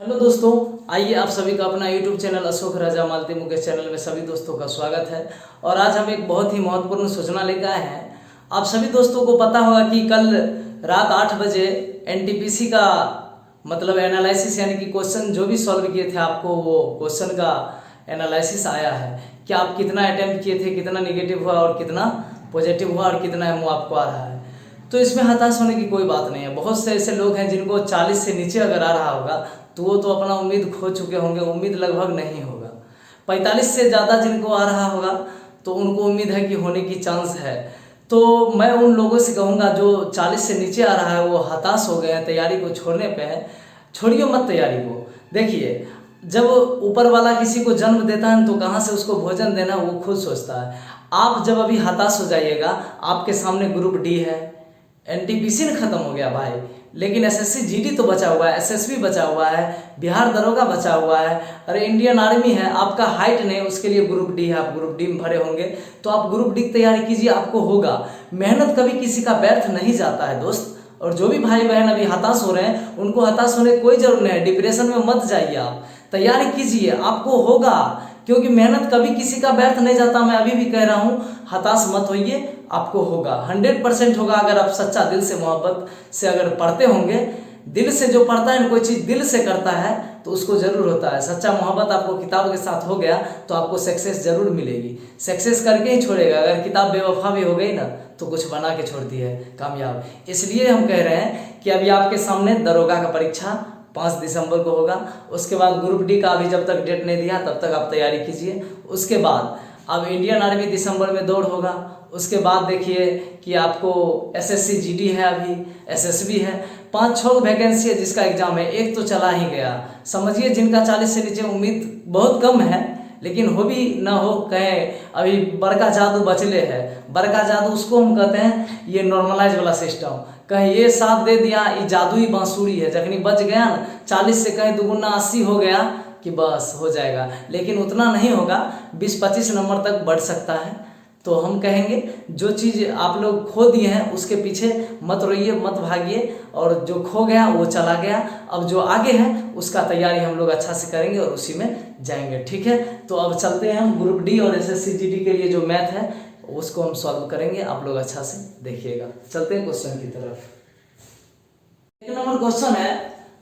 Hello दोस्तों, आइए आप सभी का अपना YouTube चैनल अशोक राजा मालती मुकेश चैनल में सभी दोस्तों का स्वागत है। और आज हम एक बहुत ही महत्वपूर्ण सूचना लेकर आए हैं। आप सभी दोस्तों को पता होगा कि कल रात 8 बजे एनटीपीसी का मतलब एनालिसिस यानी कि क्वेश्चन जो भी सॉल्व किए थे आपको वो क्वेश्चन का एनालिसिस आया है कि आप कितना अटेम्प्ट किए थे, कितना निगेटिव हुआ और कितना पॉजिटिव हुआ और कितना एमओ आपको आ रहा है। तो इसमें हताश होने की कोई बात नहीं है। बहुत से ऐसे लोग हैं जिनको 40 से नीचे अगर आ रहा होगा तो वो तो अपना उम्मीद खो चुके होंगे, उम्मीद लगभग नहीं होगा। 45 से ज़्यादा जिनको आ रहा होगा तो उनको उम्मीद है कि होने की चांस है। तो मैं उन लोगों से कहूँगा जो 40 से नीचे आ रहा है वो हताश हो गए हैं, तैयारी को छोड़ने पे है। छोड़िए मत तैयारी को। देखिए, जब ऊपर वाला किसी को जन्म देता है तो कहाँ से उसको भोजन देना वो खुद सोचता है। आप जब अभी हताश हो जाइएगा, आपके सामने ग्रुप डी है, एनटीपीसी ने खत्म हो गया भाई, लेकिन एसएससी जीडी तो बचा हुआ है, एसएसबी बचा हुआ है, बिहार दरोगा बचा हुआ है, अरे इंडियन आर्मी है। आपका हाइट नहीं, उसके लिए ग्रुप डी है, आप ग्रुप डी में भरे होंगे तो आप ग्रुप डी की तैयारी कीजिए, आपको होगा। मेहनत कभी किसी का व्यर्थ नहीं जाता है दोस्त। और जो भी भाई बहन अभी हताश हो रहे हैं उनको हताश होने की कोई जरूरत नहीं है। डिप्रेशन में मत जाइए, आप तैयारी कीजिए, आपको होगा। क्योंकि मेहनत कभी किसी का व्यर्थ नहीं जाता। मैं अभी भी कह रहा हूँ, हताश मत होइए, आपको होगा, 100% होगा। अगर आप सच्चा दिल से मोहब्बत से अगर पढ़ते होंगे, दिल से जो पढ़ता है कोई चीज़ दिल से करता है तो उसको जरूर होता है। सच्चा मोहब्बत आपको किताब के साथ हो गया तो आपको सक्सेस जरूर मिलेगी। सक्सेस करके ही छोड़ेगा। अगर किताब बेवफा भी हो गई ना तो कुछ बना के छोड़ती है कामयाब। इसलिए हम कह रहे हैं कि अभी आपके सामने दरोगा का परीक्षा 5 दिसंबर को होगा। उसके बाद ग्रुप डी का अभी जब तक डेट नहीं दिया तब तक आप तैयारी कीजिए। उसके बाद अब इंडियन आर्मी दिसंबर में दौड़ होगा। उसके बाद देखिए कि आपको एसएससी जीडी है, अभी एसएसबी है, 5-6 वैकेंसी है जिसका एग्जाम है। एक तो चला ही गया। समझिए जिनका 40 से नीचे उम्मीद बहुत कम है, लेकिन हो भी ना हो, कहें अभी बड़का जादू बचले है। बड़का जादू उसको हम कहते हैं, ये नॉर्मलाइज वाला सिस्टम। कहीं ये साथ दे दिया, ये जादुई बांसुरी है। जखनी बच गया ना 40 से कहीं दुगुना 80 हो गया कि बस हो जाएगा। लेकिन उतना नहीं होगा, 20-25 नंबर तक बढ़ सकता है। तो हम कहेंगे जो चीज़ आप लोग खो दिए हैं उसके पीछे मत रोइए, मत भागिए। और जो खो गया वो चला गया। अब जो आगे है उसका तैयारी हम लोग अच्छा से करेंगे और उसी में जाएंगे, ठीक है। तो अब चलते हैं हम ग्रुप डी और एसएससी जीडी के लिए जो मैथ है उसको हम सॉल्व करेंगे। आप लोग अच्छा से देखिएगा। चलते हैं क्वेश्चन की तरफ। एक नंबर क्वेश्चन है,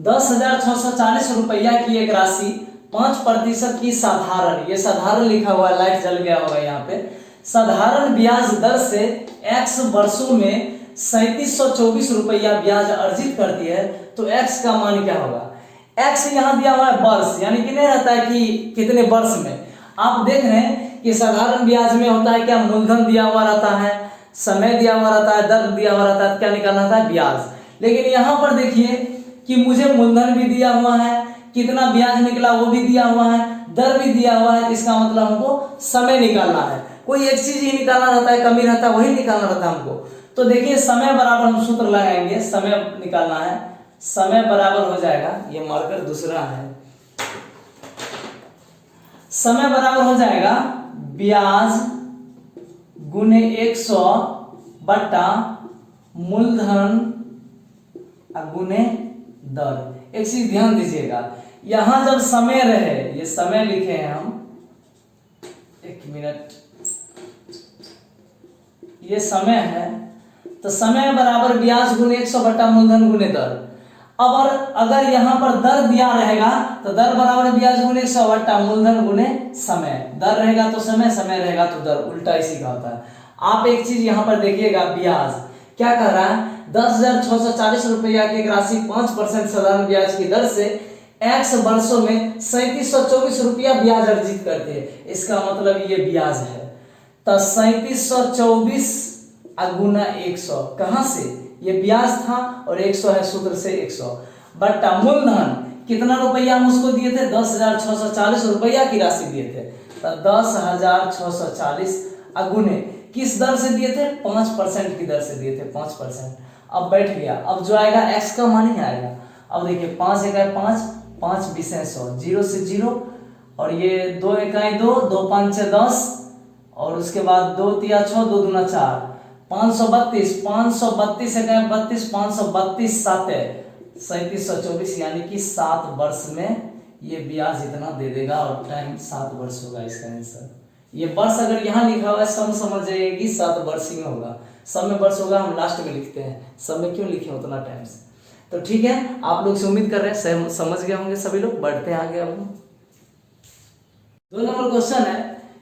10,640 रुपया की एक राशि 5% की साधारण, ये साधारण लिखा हुआ है, लाइट जल गया होगा यहाँ पे, साधारण ब्याज दर से x वर्षों में 3724 रुपया ब्याज अर्जित करती है तो x का मान क्या होगा। x यहाँ दिया हुआ है वर्ष, यानी कि नहीं रहता है कि कितने वर्ष में। आप देख रहे हैं कि साधारण ब्याज में होता है क्या, मूलधन दिया हुआ रहता है, समय दिया हुआ रहता है, दर दिया हुआ रहता है, क्या निकालना रहता है, ब्याज। लेकिन यहाँ पर देखिए कि मुझे मूलधन भी दिया हुआ है, कितना ब्याज निकला वो भी दिया हुआ है, दर भी दिया हुआ है। इसका मतलब हमको समय निकालना है। कोई एक चीज ही निकालना रहता है, कमी रहता है वही निकालना रहता है हमको। तो देखिए समय बराबर हम सूत्र लगाएंगे, समय निकालना है। समय बराबर हो जाएगा, ये मार्कर दूसरा है, समय बराबर हो जाएगा ब्याज गुने 100 बट्टा मूलधन गुने दर। एक चीज ध्यान दीजिएगा, यहां जब समय रहे, ये समय लिखे हैं हम, एक मिनट, ये समय है तो समय बराबर ब्याज गुने 100 बट्टा मूलधन गुने दर। अब अगर यहाँ पर दर दिया रहेगा तो दर बराबर ब्याज गुने 100 बट्टा मूलधन गुने समय। दर रहेगा तो समय, समय रहेगा तो दर, उल्टा इसी का होता है। आप एक चीज यहाँ पर देखिएगा, ब्याज क्या कर रहा है, 10,640 रुपया की एक राशि 5% साधारण ब्याज की दर से x वर्षों में 3724 रुपया ब्याज अर्जित करती है। इसका मतलब ये ब्याज है। तो 3724 गुना 100, कहां से, ये ब्याज था और 100 है, सूत्र से 100 बट्टा मूलधन कितना रुपया हम उसको दिए थे, 10,640 रुपया की राशि दिए थे। तो 10,640 गुने किस दर से दिए थे, 5% की दर से दिए थे, 5%। अब बैठ गया। अब जो आएगा x का मान ही आएगा। अब देखिए 5 इकाई 5, 5 20 100, 0 से 0, और ये 2 इकाई 2, 2 5 6 10, और उसके बाद 2 तिया 6, 2 दूना 4, 532, 532 इकाई 32, 532 7 3724 यानी कि 7 वर्ष में ये ब्याज इतना दे देगा और टाइम 7 वर्ष होगा इसका आंसर। ये वर्ष अगर यहाँ लिखा हुआ है सब समझ जाइए कि 7 वर्ष ही में होगा, सब में वर्ष होगा हम लास्ट में लिखते हैं, सब में क्यों लिखे उतना टाइम से। तो ठीक है, आप लोग से उम्मीद कर रहे हैं समझ गए होंगे सभी लोग। बढ़ते हैं आगे। अब 2 नंबर क्वेश्चन है,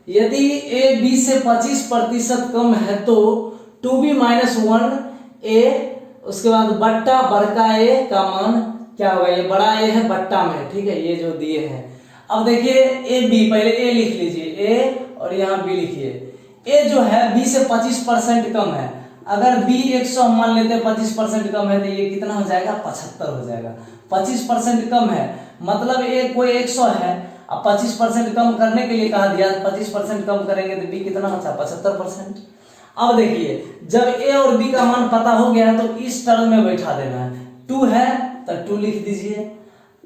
यदि ए बी से 25% कम है तो 2b - 1 ए उसके बाद बट्टा बड़का ए का मान क्या होगा। ये बड़ा ए है बट्टा में, ठीक है, ये जो दिए हैं। अब देखिए ए बी, पहले ए लिख लीजिए ए और यहाँ बी लिखिए। ए जो है बी से 25% कम है, अगर बी 100 हम मान लेते हैं 25% कम है तो ये कितना हो जाएगा 75 हो जाएगा। 25% कम है मतलब ए कोई 100 है, अब 25% कम करने के लिए कहा दिया, 25% कम करेंगे तो बी कितना बचा 75%। अब देखिए जब ए और बी का मान पता हो गया है तो इस टर्म में बैठा देना है। 2 है तो 2 लिख दीजिए,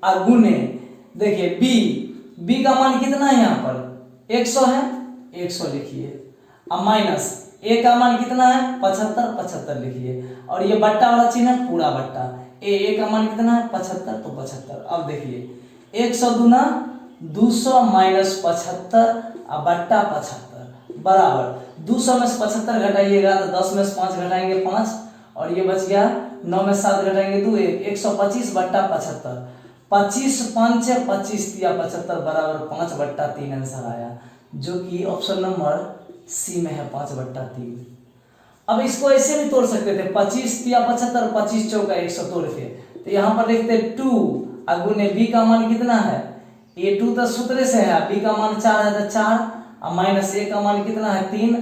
गुने देखिए बी का मान कितना है यहाँ पर 100 है, 100 लिखिए। अब माइनस ए का मान कितना है 75, 75 लिखिए। और ये बट्टा वाला चिन्ह है पूरा बट्टा, ए का मान कितना है 75 तो 75। अब देखिए 100 दूना 200 - 75 अब बट्टा 75 बराबर 200 में से 75 घटाइएगा तो 10 में से 5 घटाएंगे 5 और ये बच गया 9 में 7 घटाएंगे 2 125 बट्टा 75। 25 5 25 या 75 बराबर 5/3 आंसर आया, जो कि ऑप्शन नंबर सी में है 5/3। अब इसको ऐसे भी तोड़ सकते थे 25 या 75, 25 चौका 100 तोड़ के, तो यहाँ पर लिखते 2 गुने बी का मान कितना है ए 2 तो सूत्र से है, बी का मान 4 है तो 4 और माइनस ए का मान कितना है 3,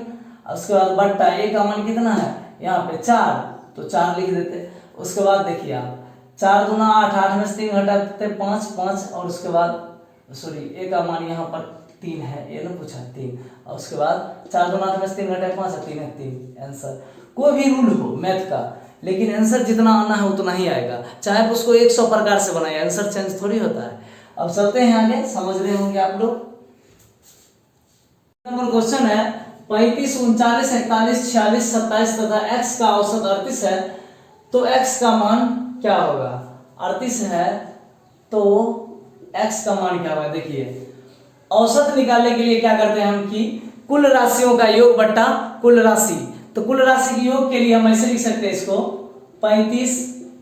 उसके बाद बट्टा ए का मान कितना है यहाँ पे 4 तो 4 लिख देते। उसके बाद देखिए आप 4 दूना 8, 8 में से 3 घटाते 5 5 और उसके बाद सॉरी ए का मान यहाँ पर 3 है, ये ना पूछा 3 और उसके बाद 4 दूना 8 में से 3 घटाए 5 है 3 है 3 आंसर। कोई भी रूल हो मैथ का, लेकिन आंसर जितना आना है उतना ही आएगा, चाहे आप उसको 100 प्रकार से बनाए, आंसर चेंज थोड़ी होता है। अब चलते हैं आगे, समझ रहे होंगे आप लोग। नंबर क्वेश्चन है 35 39 41 46 27 तथा x का औसत 38 है तो x का मान क्या होगा। 38 है तो x का मान क्या होगा। देखिए औसत निकालने के लिए क्या करते हैं हम कि कुल राशियों का योग बट्टा कुल राशि, तो कुल राशि के योग के लिए हम ऐसे लिख सकते हैं इसको 35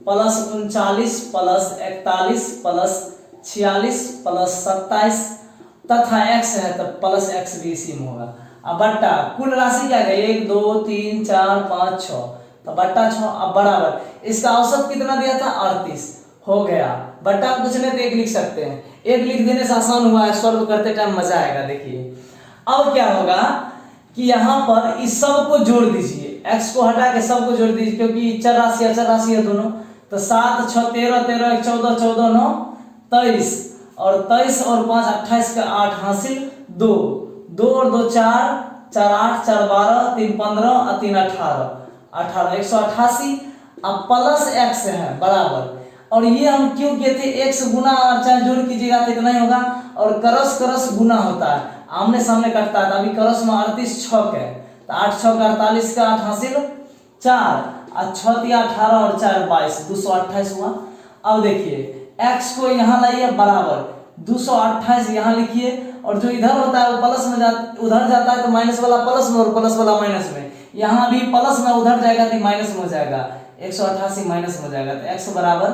प्लस 39 प्लस 41 प्लस 46 प्लस 27 तथा x है तो प्लस x भी इसी में होगा। अब बट्टा कुल राशि क्या है 1 2 3 4 5 6 तो बट्टा 6। अब बराबर इसका औसत कितना दिया था 38 हो गया। बट्टा कुछ नहीं तो 1 लिख सकते हैं, 1 लिख देने से आसान हुआ है, सॉल्व करते टाइम मजा आएगा। देखिए अब क्या होगा कि यहाँ पर इस सब को जोड़ दीजिए, x को हटा के सब को जोड़ दीजिए क्योंकि चर राशि अचर राशि है दोनों। तो 7 6 13 13 1 14 14 9 23 और 23 और 5 28 का 8 हासिल 2 2 और 2 4 4 8 4 12 3 15 और 3 18 18 188। अब प्लस x है बराबर, और ये हम क्यों किए थे x गुना चाहे जोड़ कीजिएगा तो इतना ही होगा, और करस करस गुना होता है आमने सामने कटता है। अभी करस में 38 छक है तो 8 6 48 का 8 हासिल 4 और 6 3 18 और 4 22 228 हुआ। अब देखिए x को यहाँ लाइए बराबर 228 यहाँ लिखिए, और जो इधर होता है वो प्लस में उधर जाता है तो माइनस वाला प्लस में और प्लस वाला माइनस में, यहाँ भी प्लस में उधर जाएगा तो माइनस में हो जाएगा 188 माइनस में हो जाएगा। तो x बराबर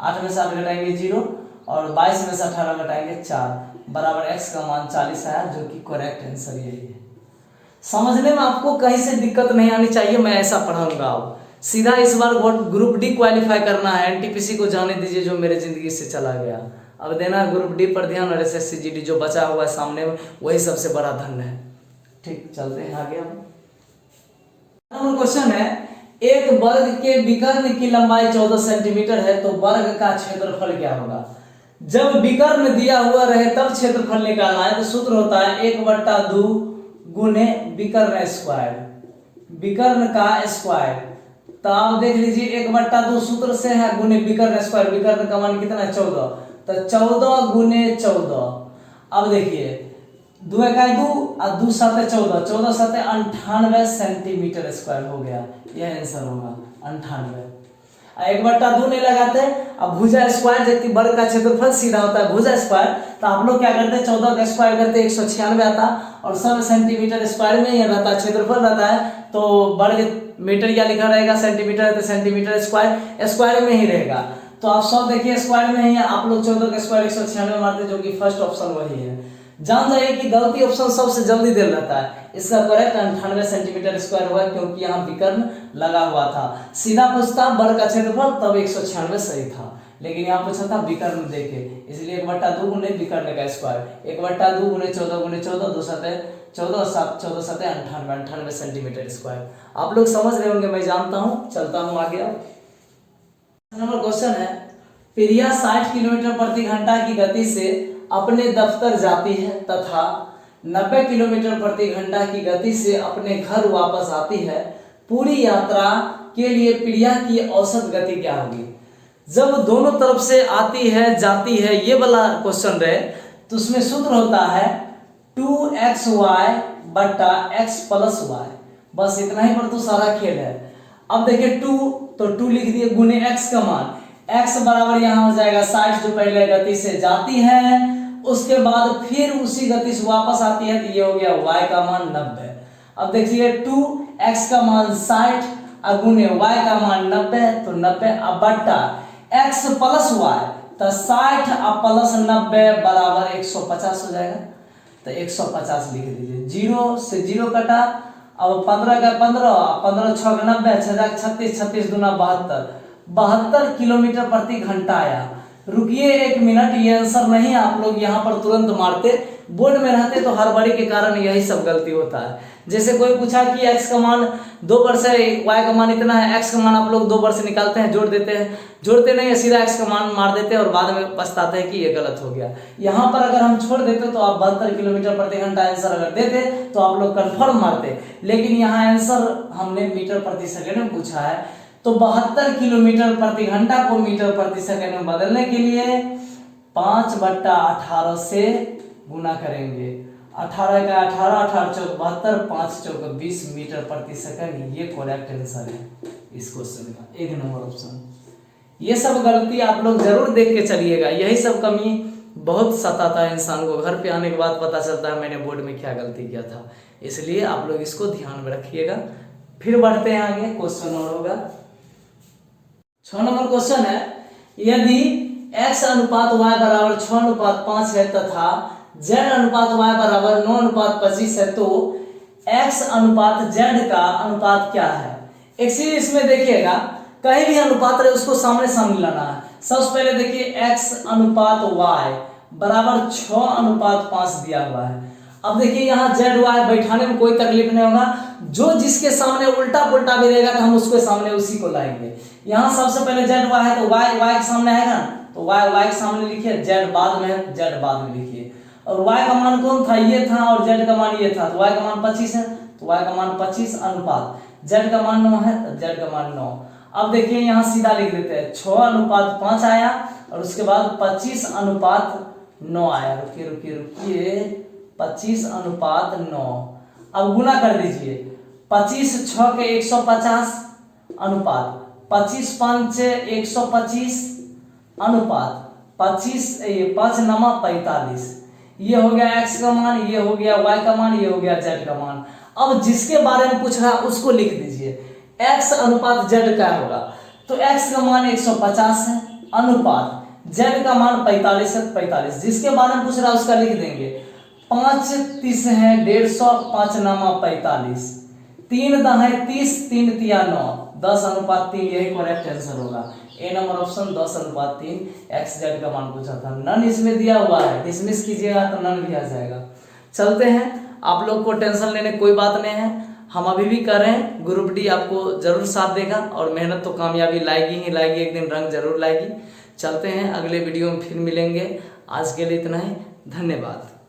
8 में से 8 घटाएंगे 0 और 22 में से 18 घटाएंगे 4 बराबर x का मान 40 आया, जो कि करेक्ट आंसर यही है। समझने में आपको कहीं से दिक्कत नहीं आनी चाहिए, मैं ऐसा पढ़ाऊंगा। अब सीधा इस बार ग्रुप डी क्वालिफाई करना है, एनटीपीसी को जाने दीजिए जो मेरे जिंदगी से चला गया। अब देना ग्रुप डी पर ध्यान और एसएससी जीडी जो बचा हुआ है सामने में वही सबसे बड़ा धन है। ठीक चलते हैं आगे। अब क्वेश्चन है एक वर्ग के विकर्ण की लंबाई 14 सेंटीमीटर है तो वर्ग का क्षेत्रफल क्या होगा। जब विकर्ण दिया हुआ रहे तब क्षेत्रफल निकालना है, तो सूत्र होता है 1/2 गुने विकर्ण स्क्वायर, विकर्ण का स्क्वायर। तो आप देख लीजिए 1/2 सूत्र से है गुने विकर्ण स्क्वायर, विकर्ण का मान कितना है 14, तो 14 गुने 14। अब देखिए 2 इकाई 2 और 2 7 14, 14 7 98 सेंटीमीटर स्क्वायर हो गया, यह आंसर होगा 98। 1/2 नहीं लगाते। अब भुजा स्क्वायर जबकि वर्ग का क्षेत्रफल सीधा होता है भुजा स्क्वायर, तो आप लोग क्या करते हैं 14 का स्क्वायर करते 196 आता, और सब सेंटीमीटर स्क्वायर में ही रहता है, क्षेत्रफल रहता है, तो वर्ग मीटर या लिखा रहेगा, सेंटीमीटर है तो सेंटीमीटर स्क्वायर स्क्वायर में ही रहेगा। तो आप सब देखिए स्क्वायर में ही है, आप लोग 14 का स्क्वायर 196 मारते, जो कि फर्स्ट ऑप्शन वही है। जान जाइए कि गलती ऑप्शन सबसे जल्दी दिल रहता है, इसका करेक्ट 98 सेंटीमीटर स्क्वायर हुआ, क्योंकि यहाँ विकर्ण लगा हुआ था। सीधा पूछता वर्ग का क्षेत्रफल तब 196 सही था, लेकिन यहाँ पूछा था विकर्ण देके, इसलिए 1/2 गुने विकर्ण का स्क्वायर, 1/2 गुने 14 गुने 14 2 7 14 7 14 7 98 सेंटीमीटर स्क्वायर। आप लोग समझ रहे होंगे, मैं जानता हूँ। चलता हूँ आगे। अब नंबर क्वेश्चन है, प्रिया 60 किलोमीटर प्रति घंटा की गति से अपने दफ्तर जाती है तथा 90 किलोमीटर प्रति घंटा की गति से अपने घर वापस आती है। पूरी यात्रा के लिए प्रिया की औसत गति क्या होगी? जब दोनों तरफ से आती है जाती है ये वाला क्वेश्चन रहे, तो उसमें सूत्र होता है 2xy बटा x प्लस y। बस इतना ही पर तो सारा खेल है। अब देखिए 2 तो 2 लिख दिए गुने x का मान, x बराबर यहाँ हो जाएगा 60 जो पहले गति से जाती है, उसके बाद फिर उसी गति से वापस आती है, तो ये हो गया y का मान 90। अब देखिए 2x का मान 60 गुने y का मान 90, तो 90 अब बटा x प्लस y, तो 60 अब प्लस 90 बराबर 150 हो जाएगा, तो 150 लिख दीजिए। 0 से 0 कटा, अब 15 का 15, 15 6 का 90, 36 36 दूना 72 किलोमीटर प्रति घंटा आया। रुकिए 1 मिनट, ये आंसर नहीं आप लोग यहाँ पर तुरंत मारते, बोर्ड में रहते तो हड़बड़ी के कारण यही सब गलती होता है। जैसे कोई पूछा कि x का मान 2 पर से y का मान इतना है, x का मान आप लोग 2 पर से निकालते हैं, जोड़ देते हैं, जोड़ते नहीं है, सीधा x का मान मार देते हैं और बाद में पछताते हैं कि ये गलत हो गया। यहाँ पर अगर हम छोड़ देते तो आप 72 किलोमीटर प्रति घंटा आंसर अगर देते तो आप लोग कंफर्म मारते, लेकिन यहाँ आंसर हमने मीटर प्रति सेकेंड में पूछा है, तो 72 किलोमीटर प्रति घंटा को मीटर प्रति सेकेंड में बदलने के लिए 5/18 से गुना करेंगे। 18 का 18, 18 चौक 72, 5 चौक 20 मीटर प्रति सेकंड। ये करेक्ट आंसर है इस क्वेश्चन का, 1 नंबर ऑप्शन। ये सब गलती आप लोग जरूर देख के चलिएगा, यही सब कमी बहुत सताता है इंसान को। घर पे आने के बाद पता चलता है मैंने बोर्ड में क्या गलती किया था, इसलिए आप लोग इसको ध्यान में रखिएगा। फिर बढ़ते हैं आगे, क्वेश्चन और होगा 6 नंबर क्वेश्चन है, यदि x अनुपात y बराबर 6:5 है तथा z अनुपात y बराबर 9:25 है, तो x अनुपात z का अनुपात क्या है? एक चीज इसमें देखिएगा, कहीं भी अनुपात रहे उसको सामने सामने लाना है। सबसे पहले देखिए x अनुपात y बराबर 6:5 दिया हुआ है। अब देखिए यहाँ जेड वाई बैठाने में कोई तकलीफ नहीं होगा, जो जिसके सामने उल्टा पुल्टा भी रहेगा तो हम उसके सामने उसी को लाएंगे। यहाँ सबसे पहले जेड वाई है तो वाई वाई के सामने आएगा ना, तो वाई वाई के सामने लिखिए, जेड बाद में है, जेड बाद में लिखिए। और वाई का मान कौन था? ये था, और जेड का मान ये था, तो वाई का मान 25 है, तो वाई का मान 25 अनुपात जेड का मान 9 है, तो जेड का मान 9। अब देखिए यहाँ सीधा लिख देते हैं, 6:5 आया और उसके बाद 25:9 आया। रुकिए रुकिए रुकिए, 25:9। अब गुना कर दीजिए, 25 6 के 150 अनुपात 25 5 125 अनुपात 25 5 9 45। ये हो गया x का मान, ये हो गया y का मान, ये हो गया z का मान। अब जिसके बारे में पूछ रहा है उसको लिख दीजिए, x अनुपात z का होगा, तो x का मान 150 है अनुपात z का मान 45 है, 45 जिसके बारे में पूछ रहा है उसका लिख देंगे। 5 30 है 150, 5 9 45, 3 10 30, 3 3 9, 10:3, यही करेक्ट आंसर होगा। ए नंबर ऑप्शन 10:3 एक्स जेड का मान पूछा था। नन इसमें दिया हुआ है, डिसमिस कीजिएगा तो नन भी आ जाएगा। चलते हैं, आप लोग को टेंशन लेने कोई बात नहीं है, हम अभी भी कर रहे हैं। ग्रुप डी आपको जरूर साथ देगा और मेहनत तो कामयाबी लाएगी ही लाएगी, एक दिन रंग जरूर लाएगी। चलते हैं, अगले वीडियो में फिर मिलेंगे। आज के लिए इतना ही, धन्यवाद।